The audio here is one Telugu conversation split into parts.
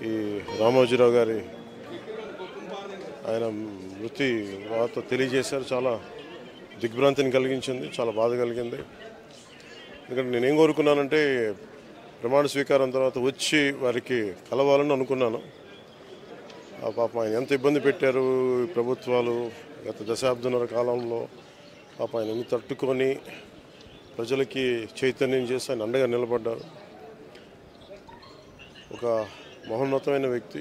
ఈ రామోజీరావు గారి ఆయన మృతి వార్త తెలియజేశారు. చాలా దిగ్భ్రాంతిని కలిగించింది, చాలా బాధ కలిగింది. ఎందుకంటే నేనేం కోరుకున్నానంటే ప్రమాణ స్వీకారం తర్వాత వచ్చి వారికి కలవాలని అనుకున్నాను. ఆ పాపం ఆయన ఎంత ఇబ్బంది పెట్టారు ప్రభుత్వాలు గత దశాబ్దన్నర కాలంలో. పాప ఆయన ఎన్ని తట్టుకొని ప్రజలకి చైతన్యం చేసి ఆయన అండగా నిలబడ్డారు. ఒక మహోన్నతమైన వ్యక్తి.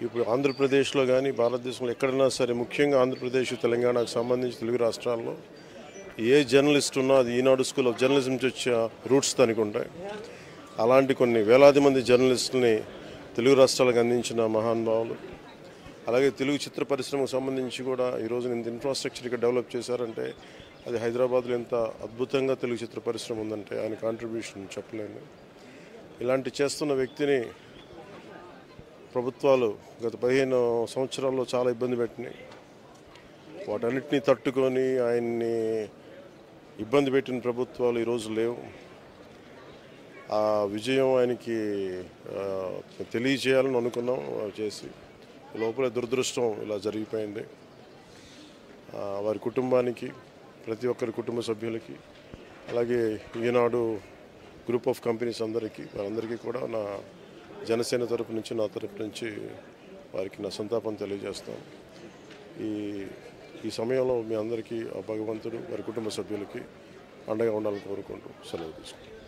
ఇప్పుడు ఆంధ్రప్రదేశ్లో కానీ భారతదేశంలో ఎక్కడైనా సరే, ముఖ్యంగా ఆంధ్రప్రదేశ్ తెలంగాణకు సంబంధించి తెలుగు రాష్ట్రాల్లో ఏ జర్నలిస్ట్ ఉన్నా అది ఈనాడు స్కూల్ ఆఫ్ జర్నలిజం నుంచి వచ్చే రూట్స్ దానికి ఉంటాయి. అలాంటి కొన్ని వేలాది మంది జర్నలిస్టులని తెలుగు రాష్ట్రాలకు అందించిన మహానుభావులు. అలాగే తెలుగు చిత్ర పరిశ్రమకు సంబంధించి కూడా ఈరోజు ఇంత ఇన్ఫ్రాస్ట్రక్చర్ ఇక్కడ డెవలప్ చేశారంటే అది హైదరాబాద్లో ఎంత అద్భుతంగా తెలుగు చిత్ర పరిశ్రమ ఉందంటే ఆయన కాంట్రిబ్యూషన్ చెప్పలేను. ఇలాంటి చేస్తున్న వ్యక్తిని ప్రభుత్వాలు గత 15 సంవత్సరాల్లో చాలా ఇబ్బంది పెట్టినాయి. వాటన్నిటినీ తట్టుకొని ఆయన్ని ఇబ్బంది పెట్టిన ప్రభుత్వాలు ఈరోజు లేవు. ఆ విజయం ఆయనకి తెలియజేయాలని అనుకున్నాం, చేసి లోపల దురదృష్టం ఇలా జరిగిపోయింది. వారి కుటుంబానికి, ప్రతి ఒక్కరి కుటుంబ సభ్యులకి, అలాగే ఈనాడు గ్రూప్ ఆఫ్ కంపెనీస్ వారందరికీ కూడా నా జనసేన తరపు నుంచి, నా తరపు నుంచి వారికి నా సంతాపం తెలియజేస్తాను. ఈ సమయంలో మీ అందరికీ ఆ భగవంతుడు వారి కుటుంబ సభ్యులకి అండగా ఉండాలని కోరుకుంటూ సెలవు తీసుకుంటాను.